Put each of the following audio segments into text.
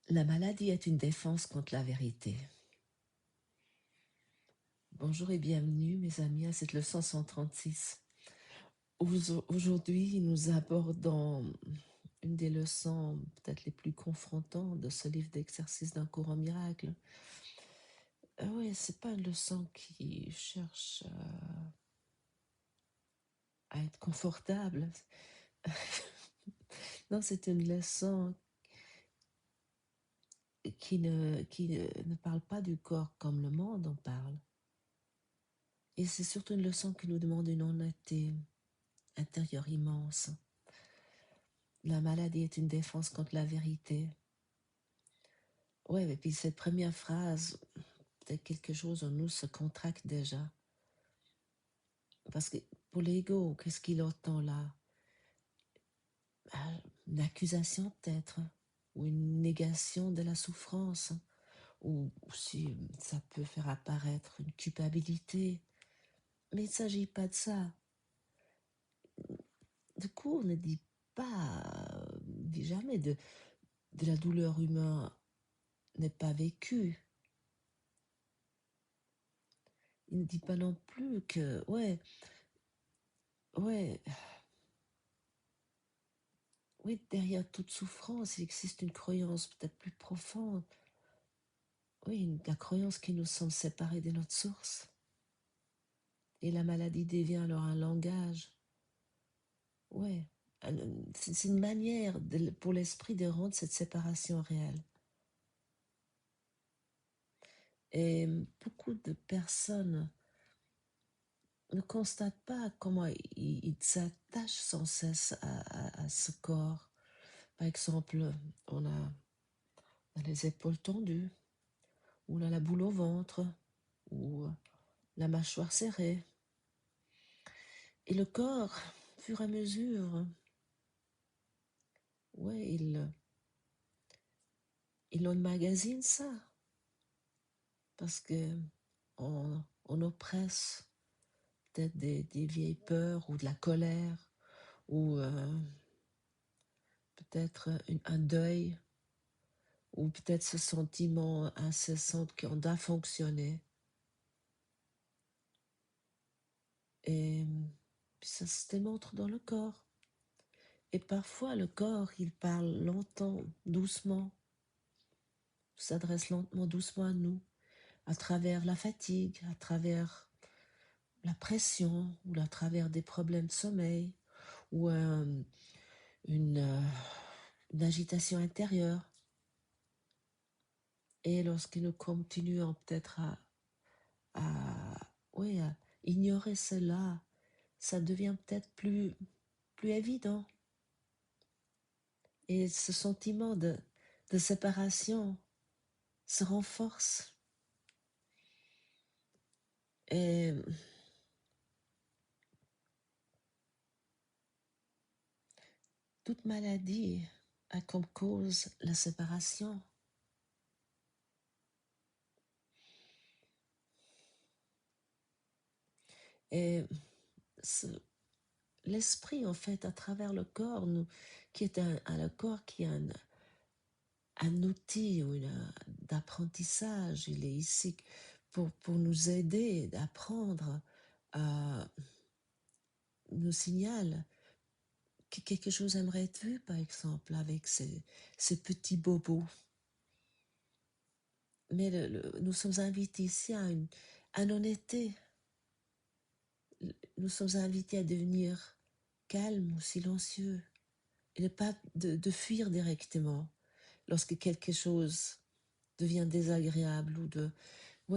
La maladie est une défense contre la vérité. Bonjour et bienvenue, mes amis, à cette leçon 136. Aujourd'hui, nous abordons une des leçons peut-être les plus confrontantes de ce livre d'exercice d'un cours en miracle. Oui, c'est pas une leçon qui cherche à être confortable. Non, c'est une leçon qui ne parle pas du corps comme le monde en parle. Et c'est surtout une leçon qui nous demande une honnêteté intérieure immense. La maladie est une défense contre la vérité. Ouais, et puis cette première phrase, peut-être quelque chose en nous se contracte déjà. Parce que pour l'ego, qu'est-ce qu'il entend là? Une accusation peut-être, ou une négation de la souffrance, ou si ça peut faire apparaître une culpabilité. Mais il ne s'agit pas de ça. Du coup, on ne dit pas, dit jamais de la douleur humaine n'est pas vécue. Il ne dit pas non plus que, ouais, oui, derrière toute souffrance, il existe une croyance peut-être plus profonde. Oui, la croyance que nous sommes séparés de notre source. Et la maladie devient alors un langage. Ouais, c'est une manière pour l'esprit de rendre cette séparation réelle. Et beaucoup de personnes ne constatent pas comment ils s'attachent sans cesse à ce corps. Par exemple, on a les épaules tendues, ou on a la boule au ventre, ou la mâchoire serrée. Et le corps, au fur et à mesure, ouais, il emmagasine ça. Parce que on oppresse peut-être des vieilles peurs ou de la colère, ou peut-être un deuil, ou peut-être ce sentiment incessant qu'on doit fonctionner. Et puis ça se démontre dans le corps. Et parfois, le corps, il parle longtemps, doucement, s'adresse lentement, doucement à nous, à travers la fatigue, à travers la pression, ou à travers des problèmes de sommeil, ou une agitation intérieure. Et lorsque nous continuons peut-être à ignorer cela, ça devient peut-être plus évident. Et ce sentiment de séparation se renforce. Et toute maladie a comme cause la séparation. Et l'esprit, en fait, à travers le corps, qui est le corps qui est un outil d'apprentissage. Il est ici pour nous aider à apprendre, nous signale que quelque chose aimerait être vu, par exemple, avec ces petits bobos. Mais nous sommes invités ici à une honnêteté. Nous sommes invités à devenir calmes ou silencieux, et ne pas de fuir directement lorsque quelque chose devient désagréable, ou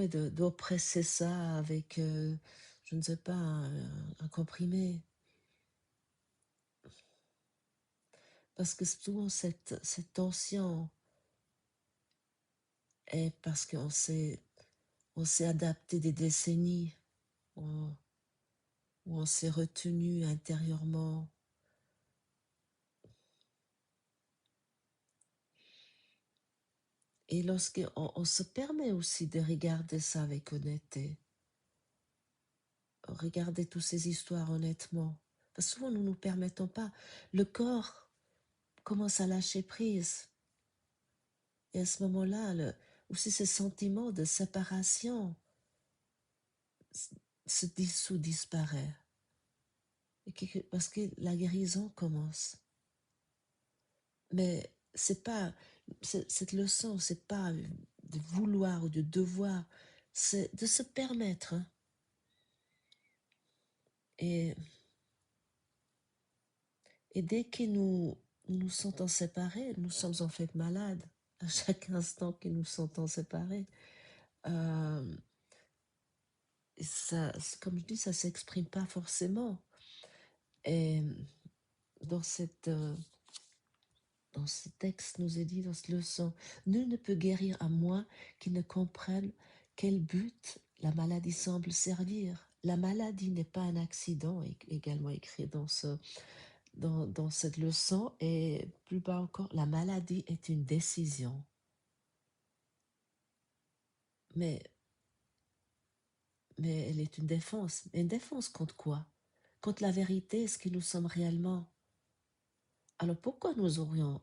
d'oppresser ça avec, je ne sais pas, un comprimé. Parce que souvent cette tension est parce qu'on s'est adapté des décennies, où on s'est retenu intérieurement. Et lorsqu'on on se permet aussi de regarder ça avec honnêteté, regarder toutes ces histoires honnêtement, parce que souvent nous ne nous permettons pas. Le corps commence à lâcher prise. Et à ce moment-là, aussi ce sentiment de séparation se dissout, disparaît. Parce que la guérison commence. Mais c'est pas cette leçon, c'est pas de vouloir ou de devoir, c'est de se permettre. Et, et dès que nous sentons séparés, nous sommes en fait malades. À chaque instant que nous sentons séparés, ça, comme je dis, ça s'exprime pas forcément. Et dans dans ce texte, nous est dit, dans cette leçon, nul ne peut guérir à moins qu'il ne comprenne quel but la maladie semble servir. La maladie n'est pas un accident, également écrit dans cette leçon, et plus bas encore, la maladie est une décision. Mais elle est une défense. Mais une défense contre quoi? Contre la vérité, ce que nous sommes réellement. Alors pourquoi nous aurions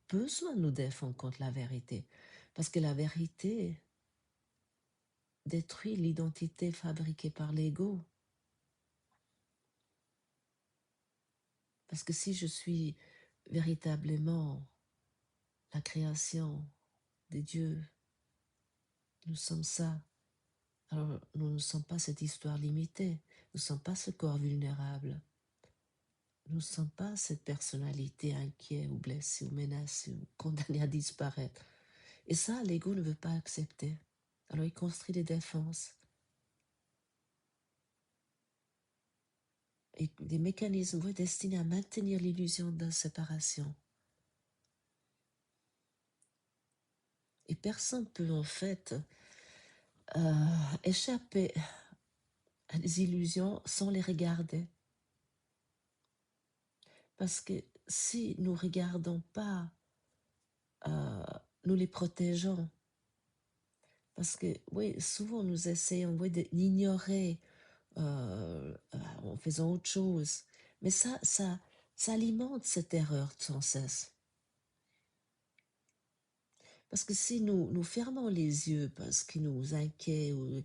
besoin de nous défendre contre la vérité? Parce que la vérité détruit l'identité fabriquée par l'ego. Parce que si je suis véritablement la création des dieux, nous sommes ça. Alors nous ne sommes pas cette histoire limitée, nous ne sommes pas ce corps vulnérable, nous ne sommes pas cette personnalité inquiète ou blessée ou menacée ou condamnée à disparaître. Et ça, l'ego ne veut pas accepter. Alors il construit des défenses et des mécanismes destinés à maintenir l'illusion de la séparation. Et personne ne peut en fait échapper à des illusions sans les regarder. Parce que si nous ne regardons pas, nous les protégeons. Parce que, oui, souvent nous essayons d'ignorer en faisant autre chose. Mais ça alimente cette erreur sans cesse. Parce que si nous fermons les yeux parce ce qui nous inquiète ou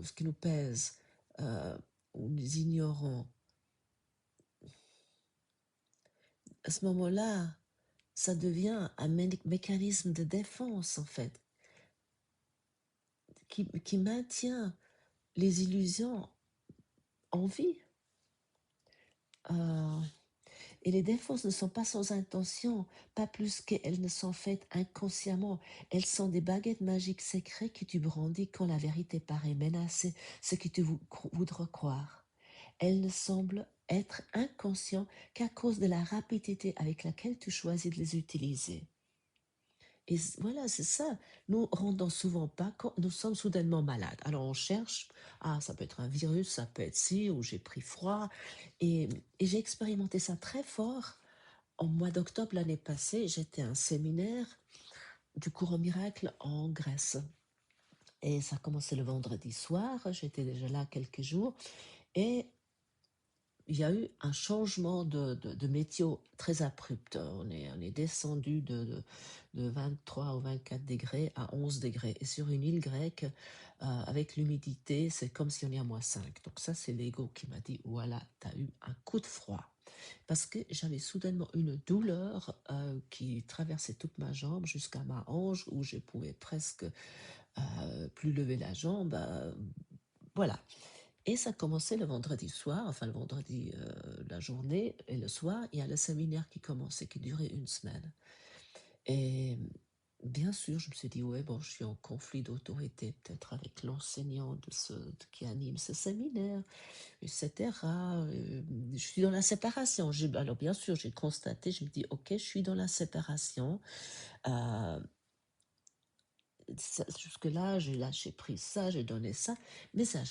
ce qui nous pèse, ou nous ignorons, à ce moment-là, ça devient un mécanisme de défense, en fait, qui maintient les illusions en vie. Et les défenses ne sont pas sans intention, pas plus qu'elles ne sont faites inconsciemment. Elles sont des baguettes magiques secrètes que tu brandis quand la vérité paraît menacer ce que tu voudras croire. Elles ne semblent être inconscientes qu'à cause de la rapidité avec laquelle tu choisis de les utiliser. Et voilà, c'est ça. Nous rendons souvent pas quand nous sommes soudainement malades. Alors on cherche, ça peut être un virus, ça peut être ci, ou j'ai pris froid. Et j'ai expérimenté ça très fort. Au mois d'octobre l'année passée, j'étais à un séminaire du courant miracle en Grèce. Et ça commençait le vendredi soir, j'étais déjà là quelques jours. Et il y a eu un changement de météo très abrupt. On est descendu de 23 ou 24 degrés à 11 degrés. Et sur une île grecque, avec l'humidité, c'est comme si on est à -5. Donc ça, c'est l'ego qui m'a dit, voilà, tu as eu un coup de froid. Parce que j'avais soudainement une douleur qui traversait toute ma jambe jusqu'à ma hanche, où je pouvais presque plus lever la jambe. Voilà. Et ça commençait le vendredi soir, enfin le vendredi la journée, et le soir, il y a le séminaire qui commençait, qui durait une semaine. Et bien sûr, je me suis dit, ouais, bon, je suis en conflit d'autorité, peut-être avec l'enseignant qui anime ce séminaire, etc. Je suis dans la séparation. Alors bien sûr, j'ai constaté, je me dis, ok, je suis dans la séparation. Jusque-là, j'ai lâché prise ça, j'ai donné ça, mais ça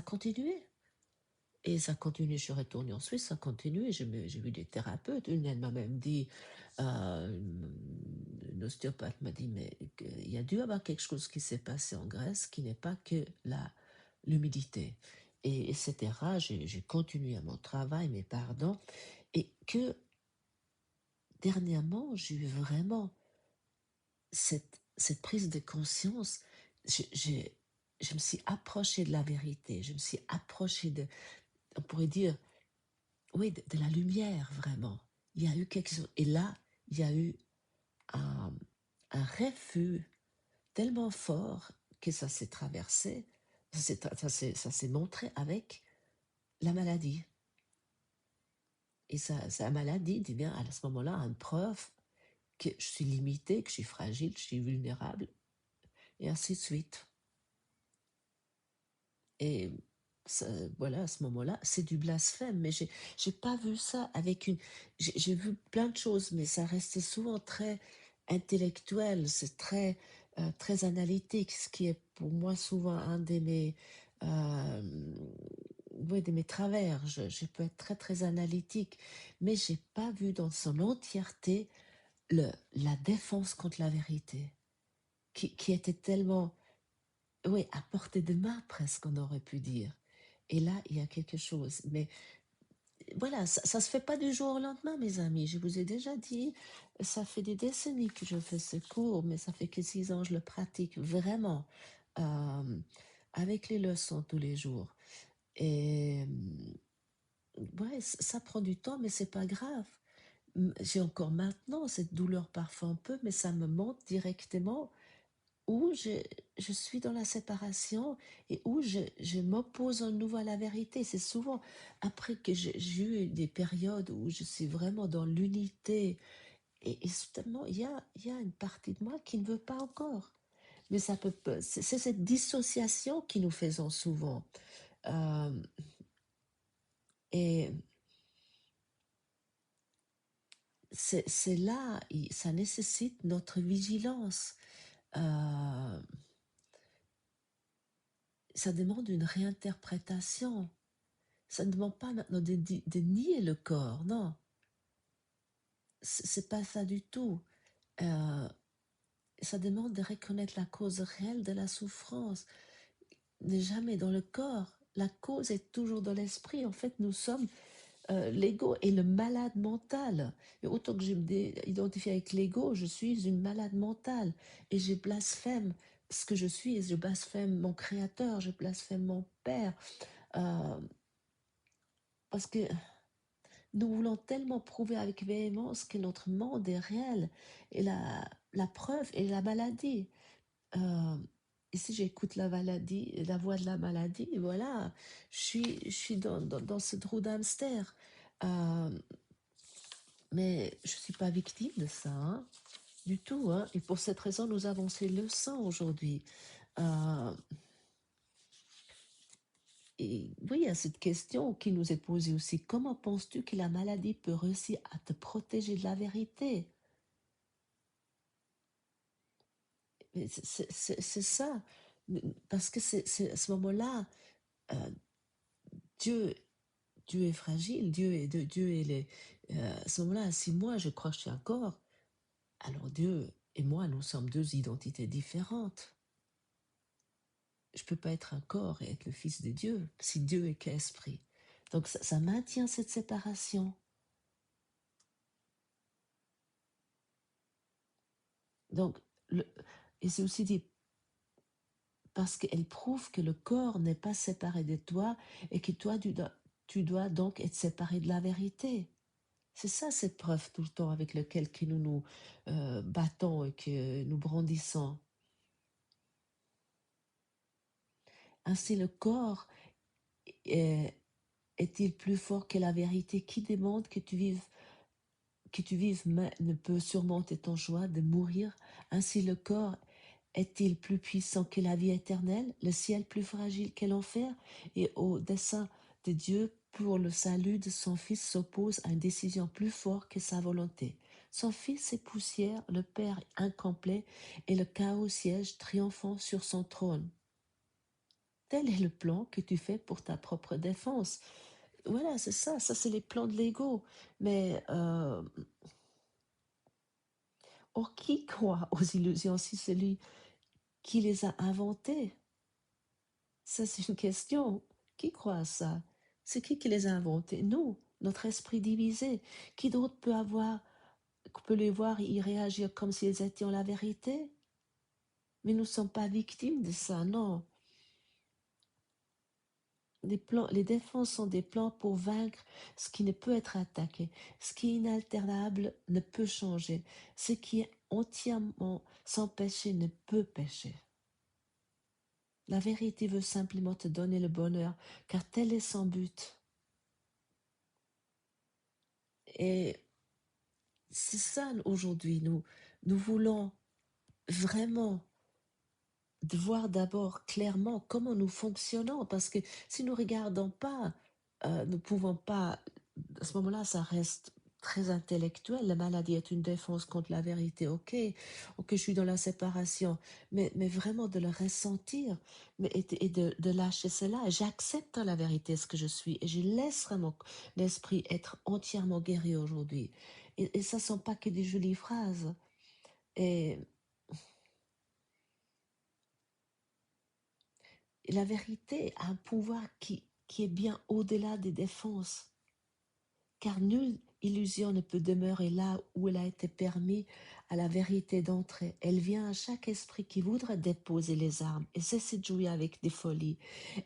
continuait. Et ça continue, je suis retournée en Suisse, ça continue, j'ai vu des thérapeutes, elle m'a même dit, une ostéopathe m'a dit, mais il y a dû avoir quelque chose qui s'est passé en Grèce qui n'est pas que l'humidité, et etc. J'ai continué à mon travail, mes pardons, et que dernièrement, j'ai eu vraiment cette prise de conscience. Je me suis approchée de la vérité, je me suis approchée de, on pourrait dire, oui, de la lumière, vraiment. Il y a eu quelque chose. Et là, il y a eu un, un refus tellement fort que ça s'est traversé, ça s'est montré avec la maladie. Et ça, la maladie dit bien à ce moment-là une preuve que je suis limitée, que je suis fragile, que je suis vulnérable, et ainsi de suite. Et ça, voilà, à ce moment-là, c'est du blasphème. Mais j'ai pas vu ça avec une. J'ai vu plein de choses, mais ça restait souvent très intellectuel, c'est très analytique, ce qui est pour moi souvent un euh, ouais, de mes travers. Je peux être très analytique, mais j'ai pas vu dans son entièreté la défense contre la vérité, qui était tellement, oui, à portée de main presque, on aurait pu dire. Et là, il y a quelque chose. Mais voilà, ça se fait pas du jour au lendemain, mes amis. Je vous ai déjà dit, ça fait des décennies que je fais ce cours, mais ça fait que 6 ans que je le pratique vraiment, euh, avec les leçons tous les jours. Et ouais, ça prend du temps, mais c'est pas grave. J'ai encore maintenant cette douleur parfois un peu, mais ça me montre directement où je suis dans la séparation et où je m'oppose à nouveau à la vérité. C'est souvent après que j'ai eu des périodes où je suis vraiment dans l'unité et soudainement, il y a une partie de moi qui ne veut pas encore. Mais ça peut pas, c'est cette dissociation qui nous faisons souvent. Euh, et c'est là, ça nécessite notre vigilance. Euh, Ça demande une réinterprétation. Ça ne demande pas maintenant de nier le corps, non. C'est pas ça du tout. Euh, Ça demande de reconnaître la cause réelle de la souffrance. N'est jamais dans le corps. La cause est toujours dans l'esprit. En fait, nous sommes l'ego est le malade mental. Et autant que je m'identifie avec l'ego, je suis une malade mentale. Et je blasphème ce que je suis. Je blasphème mon créateur. Je blasphème mon père. Euh, Parce que nous voulons tellement prouver avec véhémence que notre monde est réel. Et la preuve est la maladie. Euh, et si j'écoute la maladie, la voix de la maladie, voilà, je suis dans ce trou d'hamster. Euh, mais je ne suis pas victime de ça, hein, du tout. Hein. Et pour cette raison, nous avons ces leçons aujourd'hui. Euh, et oui, il y a cette question qui nous est posée aussi. Comment penses-tu que la maladie peut réussir à te protéger de la vérité? Mais c'est ça. Parce que c'est à ce moment-là, euh, Dieu, Dieu est fragile, Dieu est à ce moment-là, si moi je crois que je suis un corps, alors Dieu et moi, nous sommes deux identités différentes. Je ne peux pas être un corps et être le fils de Dieu, si Dieu est qu'esprit. Donc ça maintient cette séparation. Donc, et c'est aussi dit, parce qu'elle prouve que le corps n'est pas séparé de toi et que toi, tu dois donc être séparé de la vérité. C'est ça cette preuve tout le temps avec laquelle que nous battons et que nous brandissons. Ainsi, le corps est, est-il plus fort que la vérité? Qui demande que tu vives ne peut surmonter ton choix de mourir. Ainsi, le corps est-il plus puissant que la vie éternelle, le ciel plus fragile que l'enfer? Et au dessein de Dieu pour le salut de son Fils s'oppose à une décision plus forte que sa volonté. Son Fils est poussière, le Père incomplet, et le chaos siège triomphant sur son trône. Tel est le plan que tu fais pour ta propre défense. Voilà, c'est ça c'est les plans de l'ego. Mais or, qui croit aux illusions si celui qui les a inventées? Ça, c'est une question. Qui croit à ça? C'est qui les a inventées? Nous, notre esprit divisé. Qui d'autre peut avoir peut les voir y réagir comme s'ils étaient la vérité. Mais nous ne sommes pas victimes de ça, non. Les défenses sont des plans pour vaincre ce qui ne peut être attaqué. Ce qui est inaltérable ne peut changer. Ce qui est entièrement sans péché ne peut pécher. La vérité veut simplement te donner le bonheur, car tel est son but. Et c'est ça aujourd'hui, nous voulons vraiment de voir d'abord clairement comment nous fonctionnons, parce que si nous ne regardons pas, nous ne pouvons pas, à ce moment-là, ça reste très intellectuel. La maladie est une défense contre la vérité, ok, je suis dans la séparation, mais vraiment de le ressentir et de lâcher cela. J'accepte la vérité, ce que je suis, et je laisse vraiment l'esprit être entièrement guéri aujourd'hui. Et ça ne sont pas que des jolies phrases. Et la vérité a un pouvoir qui est bien au-delà des défenses, car nulle illusion ne peut demeurer là où elle a été permis à la vérité d'entrer. Elle vient à chaque esprit qui voudrait déposer les armes et cesser de jouer avec des folies.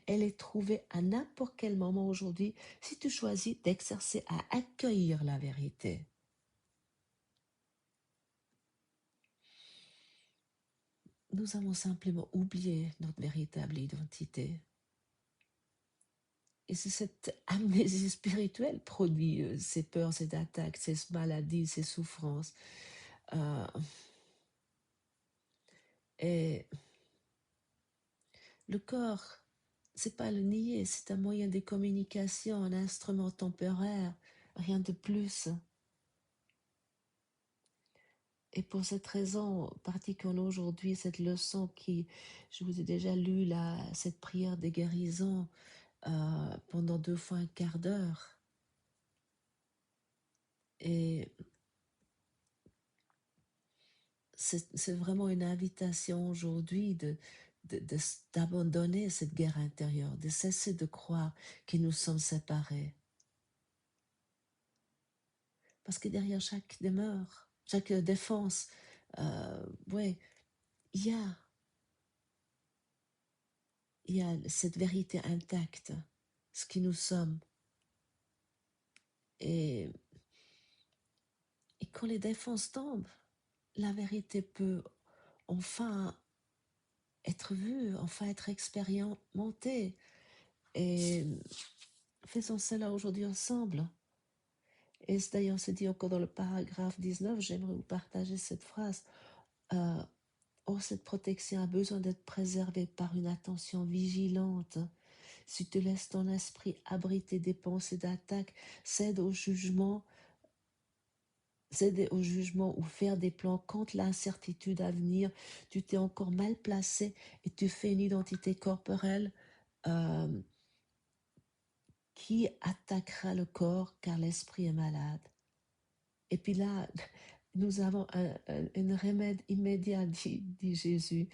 Elle est trouvée à n'importe quel moment aujourd'hui si tu choisis d'exercer à accueillir la vérité. Nous avons simplement oublié notre véritable identité. Et c'est cette amnésie spirituelle produit ces peurs, ces attaques, ces maladies, ces souffrances. Euh, et le corps, c'est pas le nier, c'est un moyen de communication, un instrument temporaire, rien de plus. Et pour cette raison, pratiquons aujourd'hui cette leçon qui, je vous ai déjà lu cette prière de guérison pendant 2 fois un quart d'heure. Et c'est vraiment une invitation aujourd'hui d'abandonner cette guerre intérieure, de cesser de croire que nous sommes séparés. Parce que derrière chaque demeure, chaque défense, ouais, il y a cette vérité intacte, ce qui nous sommes. Et quand les défenses tombent, la vérité peut enfin être vue, enfin être expérimentée. Et faisons cela aujourd'hui ensemble. Et d'ailleurs, c'est dit encore dans le paragraphe 19, j'aimerais vous partager cette phrase. Or, cette protection a besoin d'être préservée par une attention vigilante. Si tu laisses ton esprit abriter des pensées d'attaque, céder au jugement ou faire des plans contre l'incertitude à venir, tu t'es encore mal placé et tu fais une identité corporelle qui attaquera le corps car l'esprit est malade. Et puis là, nous avons un remède immédiat, dit Jésus,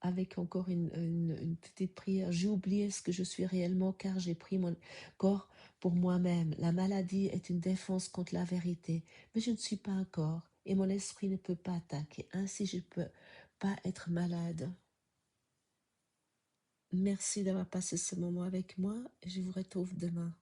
avec encore une petite prière. J'ai oublié ce que je suis réellement car j'ai pris mon corps pour moi-même. La maladie est une défense contre la vérité, mais je ne suis pas un corps et mon esprit ne peut pas attaquer. Ainsi, je ne peux pas être malade. Merci d'avoir passé ce moment avec moi et je vous retrouve demain.